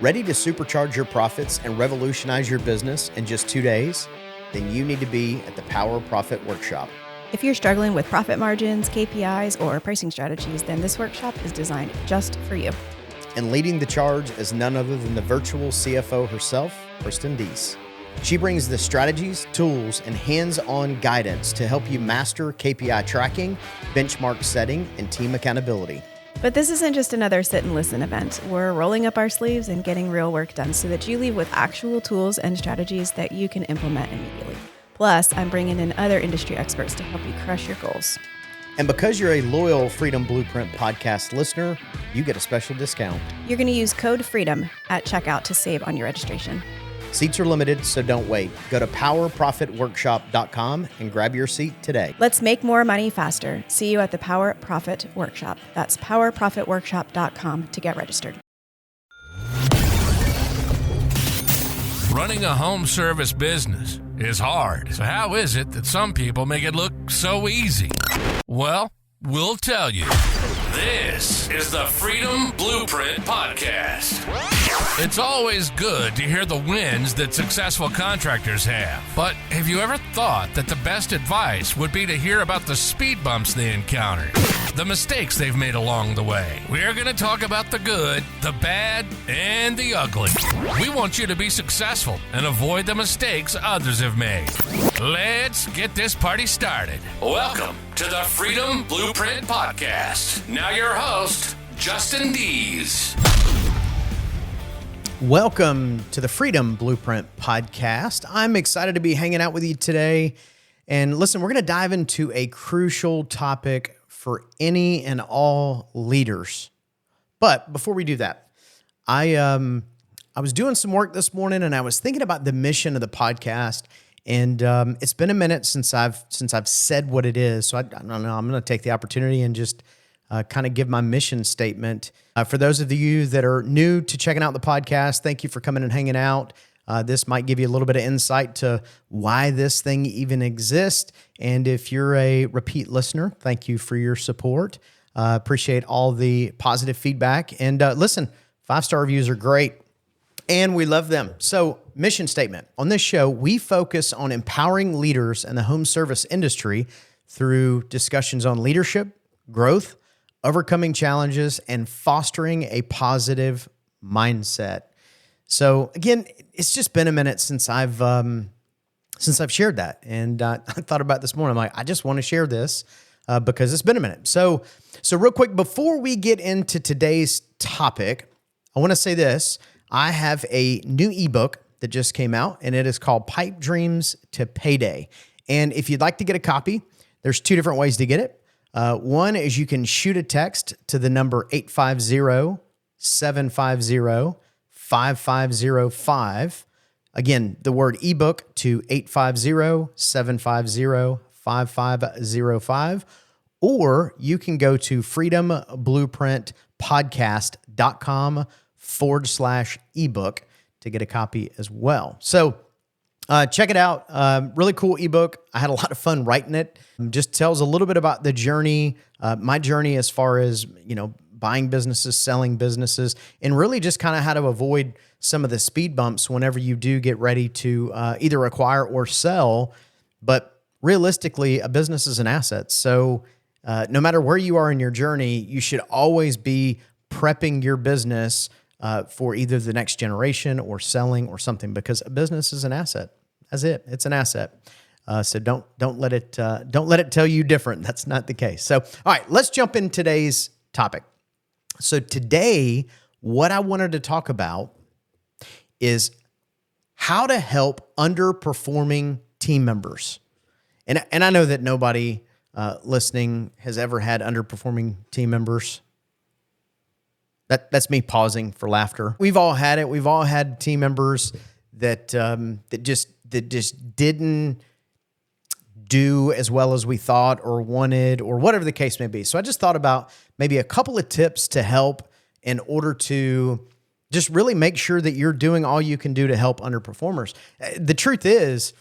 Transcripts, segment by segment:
Ready to supercharge your profits and revolutionize your business in just 2 days? Then you need to be at the Power Profit Workshop. If you're struggling with profit margins, KPIs, or pricing strategies, then this workshop is designed just for you. And leading the charge is none other than the virtual CFO herself, Deese. She brings the strategies, tools, and hands-on guidance to help you master KPI tracking, benchmark setting, and team accountability. But this isn't just another sit and listen event. We're rolling up our sleeves and getting real work done so that you leave with actual tools and strategies that you can implement immediately. Plus, I'm bringing in other industry experts to help you crush your goals. And because you're a loyal Freedom Blueprint podcast listener, you get a special discount. You're going to use code FREEDOM at checkout to save on your registration. Seats are limited, so don't wait. Go to powerprofitworkshop.com and grab your seat today. Let's make more money faster. See you at the Power Profit Workshop. That's powerprofitworkshop.com to get registered. Running a home service business is hard. So how is it that some people make it look so easy? Well, we'll tell you. This is the Freedom Blueprint Podcast. It's always good to hear the wins that successful contractors have. But have you ever thought that the best advice would be to hear about the speed bumps they encountered, the mistakes they've made along the way? We're going to talk about the good, the bad, and the ugly. We want you to be successful and avoid the mistakes others have made. Let's get this party started. Welcome to the Freedom Blueprint Podcast. Now your host, Deese. Welcome to the Freedom Blueprint Podcast. I'm excited to be hanging out with you today. And listen, we're going to dive into a crucial topic for any and all leaders. But before we do that, I was doing some work this morning and I was thinking about the mission of the podcast. And it's been a minute since I've said what it is. So I don't know, I'm going to take the opportunity and just kind of give my mission statement. For those of you that are new to checking out the podcast, thank you for coming and hanging out. This might give you a little bit of insight to why this thing even exists. And if you're a repeat listener, thank you for your support. Appreciate all the positive feedback. And listen, 5-star reviews are great. And we love them. So, mission statement. On this show, we focus on empowering leaders in the home service industry through discussions on leadership, growth, overcoming challenges, and fostering a positive mindset. So, again, it's just been a minute since I've shared that. And I thought about it this morning. I'm like, I just want to share this because it's been a minute. So real quick, before we get into today's topic, I want to say this. I have a new ebook that just came out, and it is called Pipe Dreams to Payday. And if you'd like to get a copy, there's 2 different ways to get it. One is you can shoot a text to the number 850-750-5505. Again, the word ebook to 850-750-5505. Or you can go to freedomblueprintpodcast.com/ebook to get a copy as well. So check it out. Really cool ebook. I had a lot of fun writing it. Just tells a little bit about the journey, my journey as far as, buying businesses, selling businesses, and really just kind of how to avoid some of the speed bumps whenever you do get ready to either acquire or sell. But realistically, a business is an asset. So no matter where you are in your journey, you should always be prepping your business for either the next generation or selling or something, because a business is an asset. That's it. It's an asset. So don't let it tell you different. That's not the case. So, all right, let's jump in today's topic. So today, what I wanted to talk about is how to help underperforming team members. And I know that nobody listening has ever had underperforming team members. That's me pausing for laughter. We've all had it. We've all had team members that just didn't do as well as we thought or wanted, or whatever the case may be. So I just thought about maybe a couple of tips to help in order to just really make sure that you're doing all you can do to help underperformers. The truth is,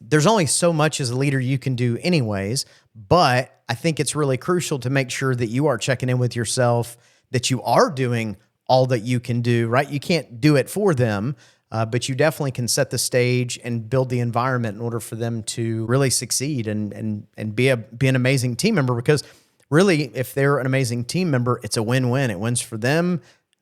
there's only so much as a leader you can do anyways, but I think it's really crucial to make sure that you are checking in with yourself, that you are doing all that you can do, right? You can't do it for them, but you definitely can set the stage and build the environment in order for them to really succeed and be an amazing team member. Because really, if they're an amazing team member, it's a win-win. It wins for them.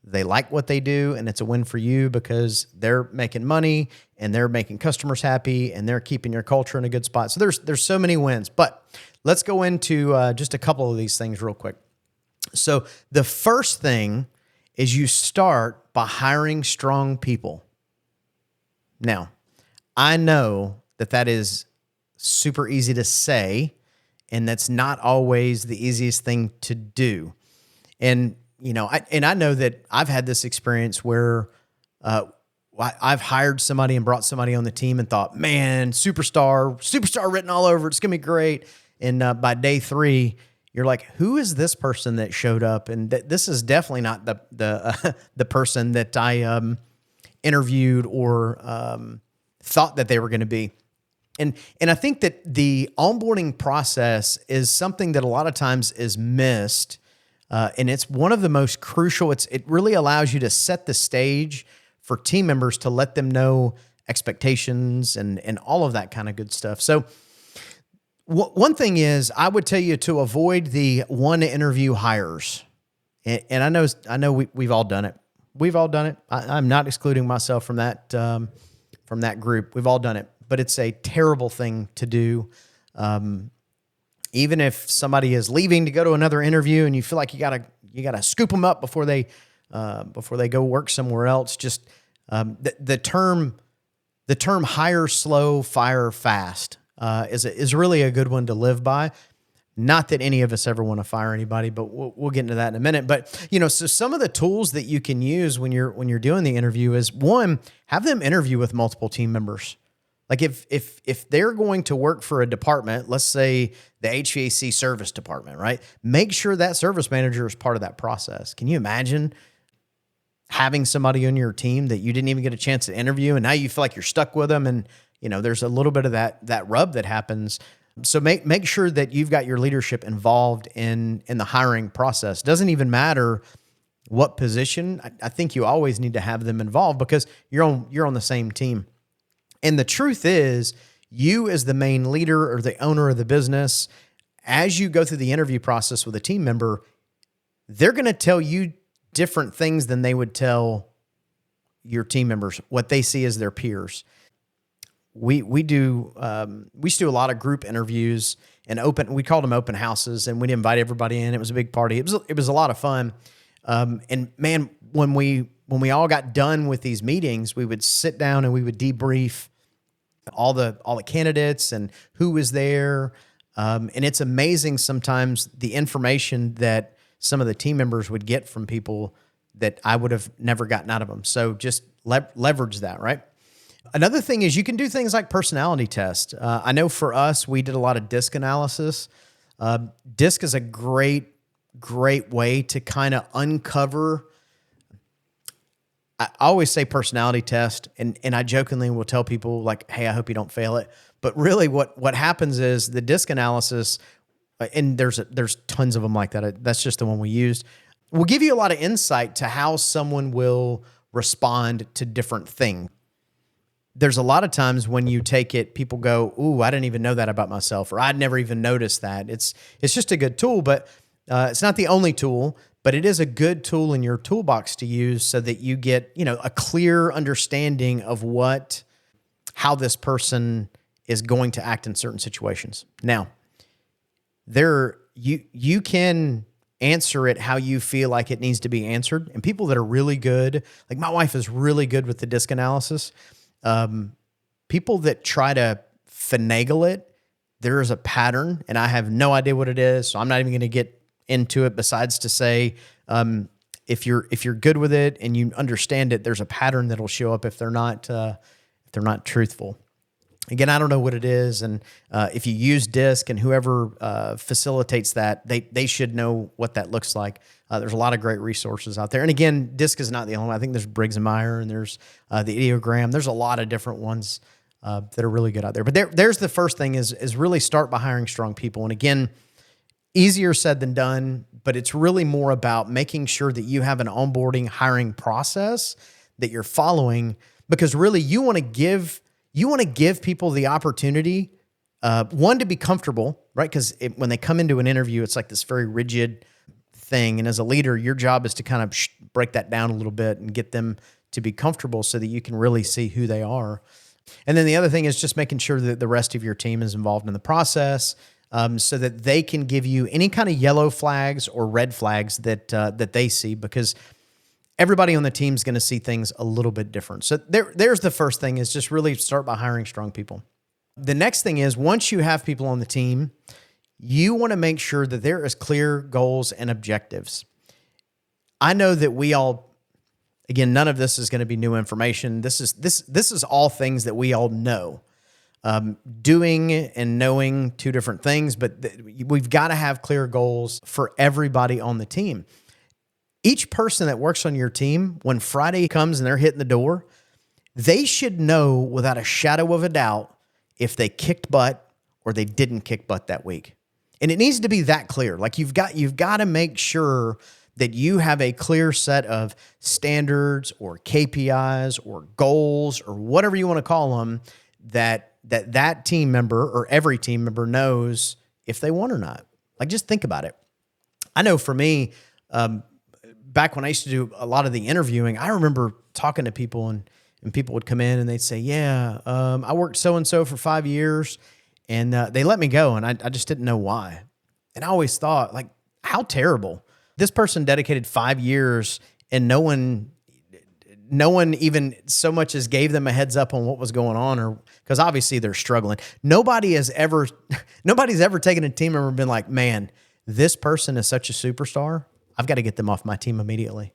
They like what they do, and it's a win for you because they're making money and they're making customers happy and they're keeping your culture in a good spot. So there's so many wins. But let's go into just a couple of these things real quick. So the first thing is you start by hiring strong people. Now, I know that is super easy to say, and that's not always the easiest thing to do. And I know that I've had this experience where I've hired somebody and brought somebody on the team and thought, man, superstar written all over it. It's going to be great. And by day 3, you're like, who is this person that showed up? And this is definitely not the person that I interviewed or thought that they were going to be. And I think that the onboarding process is something that a lot of times is missed. And it's one of the most crucial. It really allows you to set the stage for team members to let them know expectations and all of that kind of good stuff. So one thing is, I would tell you to avoid the one interview hires. And I know we've all done it. We've all done it. I'm not excluding myself from that group. We've all done it, but it's a terrible thing to do. Even if somebody is leaving to go to another interview and you feel like you gotta scoop them up before they go work somewhere else. Just the term hire slow, fire fast is really a good one to live by. Not that any of us ever want to fire anybody, but we'll get into that in a minute. But so some of the tools that you can use when you're doing the interview is, one, have them interview with multiple team members. Like if they're going to work for a department, let's say the HVAC service department, right? Make sure that service manager is part of that process. Can you imagine having somebody on your team that you didn't even get a chance to interview, and now you feel like you're stuck with them, and there's a little bit of that rub that happens. So make sure that you've got your leadership involved in the hiring process. Doesn't even matter what position. I think you always need to have them involved because you're on the same team. And the truth is, you as the main leader or the owner of the business, as you go through the interview process with a team member, they're going to tell you different things than they would tell your team members, what they see as their peers. We do a lot of group interviews and we called them open houses, and we'd invite everybody in. It was a big party. It was a lot of fun. And man, when we all got done with these meetings, we would sit down and we would debrief all the candidates and who was there. And it's amazing sometimes the information that some of the team members would get from people that I would have never gotten out of them. So just leverage that, right? Another thing is you can do things like personality test. I know for us, we did a lot of DISC analysis. DISC is a great way to kind of uncover. I always say personality test, and I jokingly will tell people like, hey, I hope you don't fail it. But really what happens is the DISC analysis, and there's tons of them like that. That's just the one we used. Will give you a lot of insight to how someone will respond to different things. There's a lot of times when you take it, people go, ooh, I didn't even know that about myself, or I'd never even noticed that. It's just a good tool, but it's not the only tool, but it is a good tool in your toolbox to use so that you get, a clear understanding of how this person is going to act in certain situations. Now, you can answer it how you feel like it needs to be answered. And people that are really good, like my wife is really good with the DISC analysis. People that try to finagle it, there is a pattern, and I have no idea what it is. So I'm not even going to get into it besides to say, if you're good with it and you understand it, there's a pattern that'll show up if they're not truthful. Again, I don't know what it is. And, if you use DISC and whoever, facilitates that, they should know what that looks like. There's a lot of great resources out there. And again, DISC is not the only one. I think there's Briggs and Meyer, and there's, the ideogram. There's a lot of different ones, that are really good out there. But there's the first thing is really start by hiring strong people. And again, Easier said than done, but it's really more about making sure that you have an onboarding hiring process that you're following, because really you want to give people the opportunity, one, to be comfortable, right? Because when they come into an interview, it's like this very rigid thing. And as a leader, your job is to kind of break that down a little bit and get them to be comfortable so that you can really see who they are. And then the other thing is just making sure that the rest of your team is involved in the process, so that they can give you any kind of yellow flags or red flags that they see, because everybody on the team is going to see things a little bit different. So there's the first thing, is just really start by hiring strong people. The next thing is, once you have people on the team, you want to make sure that there is clear goals and objectives. I know that we all, again, none of this is going to be new information. This is all things that we all know. Doing and knowing two different things, but we've got to have clear goals for everybody on the team. Each person that works on your team, when Friday comes and they're hitting the door, they should know without a shadow of a doubt if they kicked butt or they didn't kick butt that week. And it needs to be that clear. Like you've got to make sure that you have a clear set of standards or KPIs or goals or whatever you want to call them, that team member or every team member knows if they won or not. Like, just think about it. I know for me, back when I used to do a lot of the interviewing, I remember talking to people and people would come in and they'd say, I worked so-and-so for 5 years and they let me go. And I just didn't know why. And I always thought, like, how terrible. This person dedicated 5 years and no one even so much as gave them a heads up on what was going on, or because obviously they're struggling. Nobody's ever taken a team member and been like, man, this person is such a superstar, I've got to get them off my team immediately.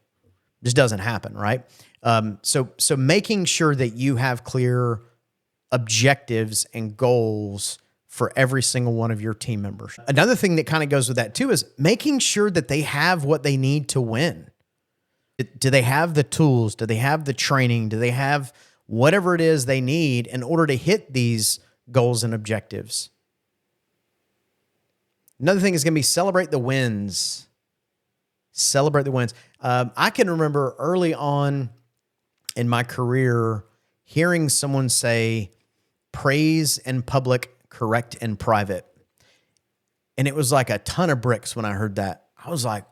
Just doesn't happen, right? So making sure that you have clear objectives and goals for every single one of your team members. Another thing that kind of goes with that too is making sure that they have what they need to win. Do they have the tools? Do they have the training? Do they have whatever it is they need in order to hit these goals and objectives? Another thing is going to be celebrate the wins. Celebrate the wins. I can remember early on in my career hearing someone say, praise in public, correct in private. And it was like a ton of bricks when I heard that. I was like,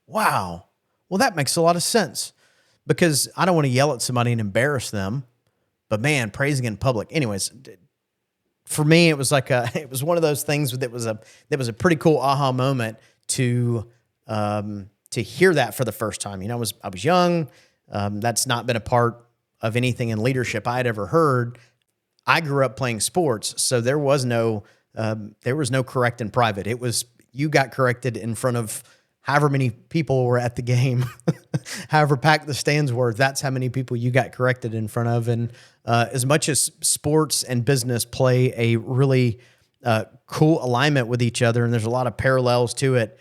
wow. Well, that makes a lot of sense, because I don't want to yell at somebody and embarrass them, but man, praising in public. Anyways, for me, it was like it was one of those things that was a pretty cool aha moment to hear that for the first time. You know, I was young. That's not been a part of anything in leadership I had ever heard. I grew up playing sports, so there was no correct in private. It was, you got corrected in front of however many people were at the game, however packed the stands were, that's how many people you got corrected in front of. And as much as sports and business play a really cool alignment with each other, and there's a lot of parallels to it,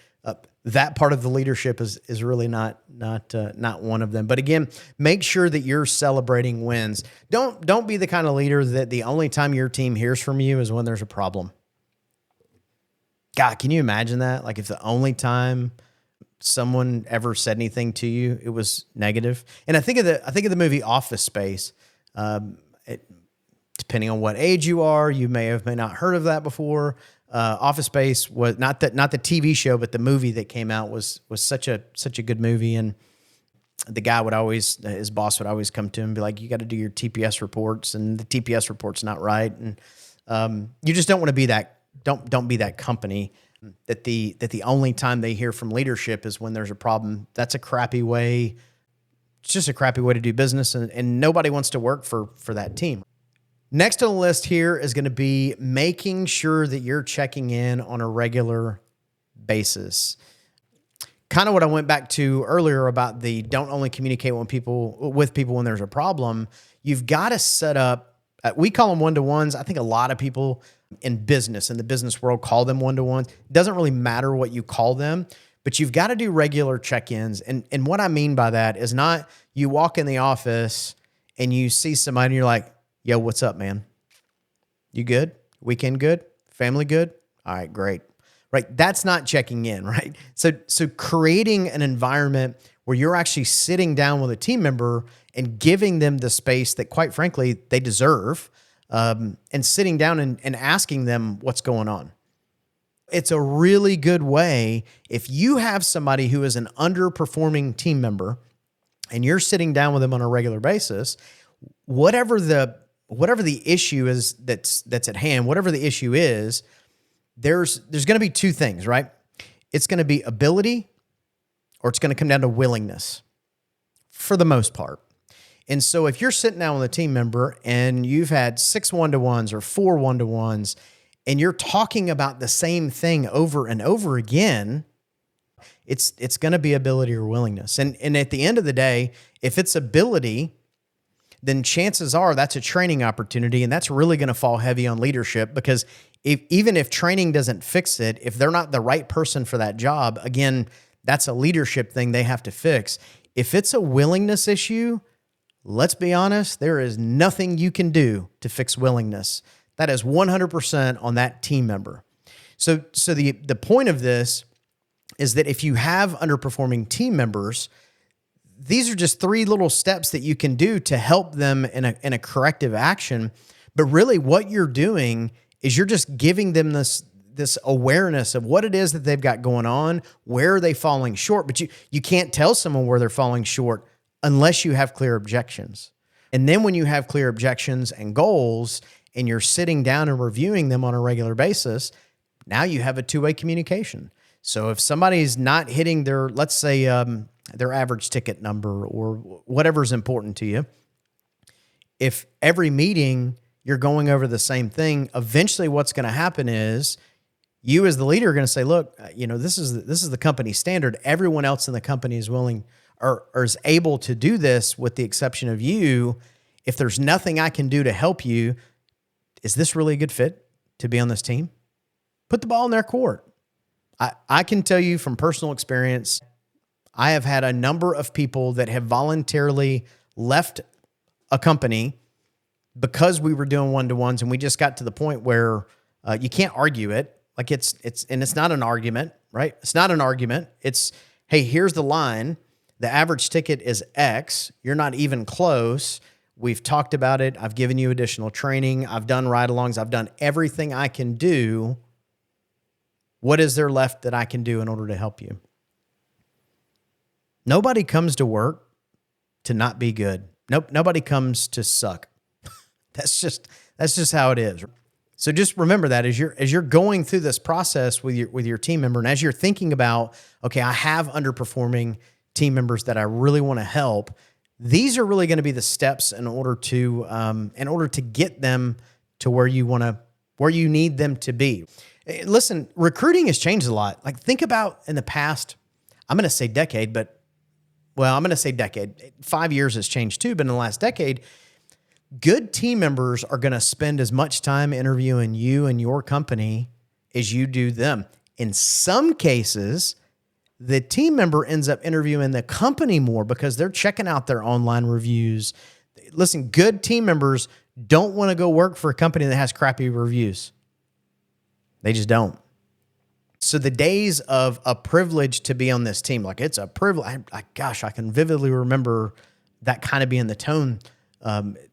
that part of the leadership is really not one of them. But again, make sure that you're celebrating wins. Don't be the kind of leader that the only time your team hears from you is when there's a problem. God, can you imagine that? Like, if the only time someone ever said anything to you, it was negative. And I think of the movie Office Space. Depending on what age you are, you may not heard of that before. Office Space was not the TV show, but the movie that came out was such a good movie. And the guy his boss would always come to him and be like, you got to do your TPS reports, and the TPS report's not right. And you just don't want to be that. Don't be that company that the only time they hear from leadership is when there's a problem. That's a crappy way. It's just a crappy way to do business, and nobody wants to work for that team. Next on the list here is going to be making sure that you're checking in on a regular basis. Kind of what I went back to earlier about the don't only communicate with people when there's a problem. You've got to set up, we call them one-to-ones. I think a lot of people in the business world, call them one-to-ones. It doesn't really matter what you call them, but you've got to do regular check-ins. And what I mean by that is not you walk in the office and you see somebody and you're like, yo, what's up, man? You good? Weekend good? Family good? All right, great. right? That's not checking in, right? So creating an environment where you're actually sitting down with a team member and giving them the space that, quite frankly, they deserve, and sitting down and asking them what's going on. It's a really good way if you have somebody who is an underperforming team member and you're sitting down with them on a regular basis, whatever the issue is that's at hand, whatever the issue is, there's going to be two things, right? It's going to be ability, or it's going to come down to willingness for the most part. And so if you're sitting down with a team member and you've had 6 one-to-ones or 4 one-to-ones, and you're talking about the same thing over and over again, it's going to be ability or willingness. And at the end of the day, if it's ability, then chances are that's a training opportunity, and that's really going to fall heavy on leadership, because even if training doesn't fix it, if they're not the right person for that job, again, that's a leadership thing they have to fix. If it's a willingness issue, let's be honest, there is nothing you can do to fix willingness. That is 100% on that team member. So the point of this is that if you have underperforming team members, these are just 3 little steps that you can do to help them in a corrective action. But really what you're doing is you're just giving them this awareness of what it is that they've got going on, where are they falling short. But you can't tell someone where they're falling short unless you have clear objections. And then when you have clear objections and goals, and you're sitting down and reviewing them on a regular basis, now you have a two-way communication. So if somebody's not hitting their, let's say, their average ticket number or whatever's important to you, if every meeting you're going over the same thing, eventually what's going to happen is you as the leader are going to say, look, this is the company standard. Everyone else in the company is willing or is able to do this with the exception of you. If there's nothing I can do to help you, is this really a good fit to be on this team? Put the ball in their court. I can tell you from personal experience, I have had a number of people that have voluntarily left a company because we were doing one-to-ones, and we just got to the point where you can't argue it. Like it's not an argument, right? It's not an argument. It's, hey, here's the line. The average ticket is X. You're not even close. We've talked about it. I've given you additional training. I've done ride-alongs. I've done everything I can do. What is there left that I can do in order to help you? Nobody comes to work to not be good. Nope. Nobody comes to suck. That's just how it is. So just remember that as you're going through this process with your team member, and as you're thinking about, okay, I have underperforming team members that I really want to help. These are really going to be the steps in order to get them to where you need them to be. Listen, recruiting has changed a lot. Like think about in the past, I'm going to say decade, I'm going to say decade. 5 years has changed too, but in the last decade, good team members are going to spend as much time interviewing you and your company as you do them. In some cases, the team member ends up interviewing the company more because they're checking out their online reviews. Listen, good team members don't want to go work for a company that has crappy reviews. They just don't. So the days of a privilege to be on this team, like it's a privilege. Gosh, I can vividly remember that kind of being the tone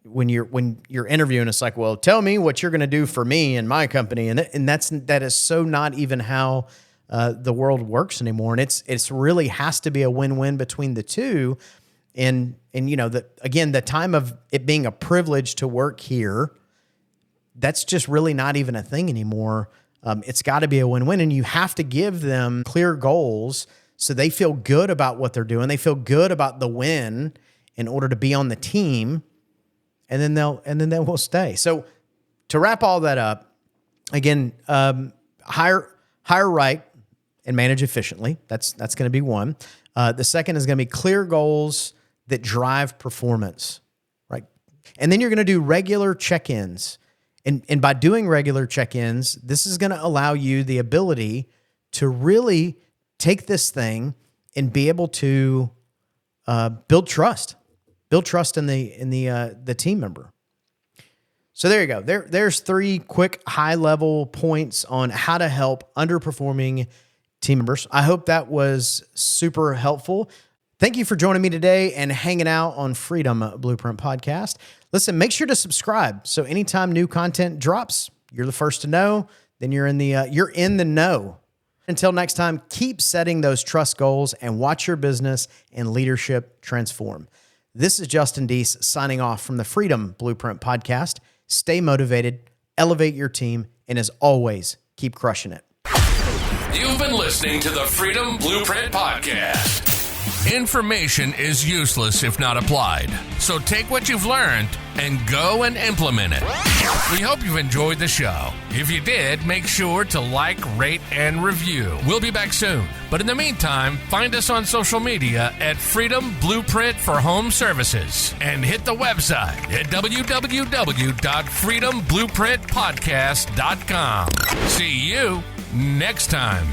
when you're interviewing. It's like, well, tell me what you're going to do for me and my company, and that is so not even how the world works anymore. And it's really has to be a win-win between the two. And the time of it being a privilege to work here, that's just really not even a thing anymore. It's got to be a win-win, and you have to give them clear goals so they feel good about what they're doing. They feel good about the win in order to be on the team, and then they will stay. So to wrap all that up, again, hire right and manage efficiently. That's going to be one. The second is going to be clear goals that drive performance, right? And then you're going to do regular check-ins. And by doing regular check-ins, this is going to allow you the ability to really take this thing and be able to build trust in the team member. So there you go. There's 3 quick high-level points on how to help underperforming team members. I hope that was super helpful. Thank you for joining me today and hanging out on Freedom Blueprint Podcast. Listen, make sure to subscribe so anytime new content drops, you're the first to know. Then you're in the know. Until next time, keep setting those trust goals and watch your business and leadership transform. This is Justin Deese signing off from the Freedom Blueprint Podcast. Stay motivated, elevate your team, and as always, keep crushing it. You've been listening to the Freedom Blueprint Podcast. Information is useless if not applied. So take what you've learned and go and implement it. We hope you've enjoyed the show. If you did, make sure to like, rate, and review. We'll be back soon. But in the meantime, find us on social media at Freedom Blueprint for Home Services and hit the website at www.freedomblueprintpodcast.com. See you next time.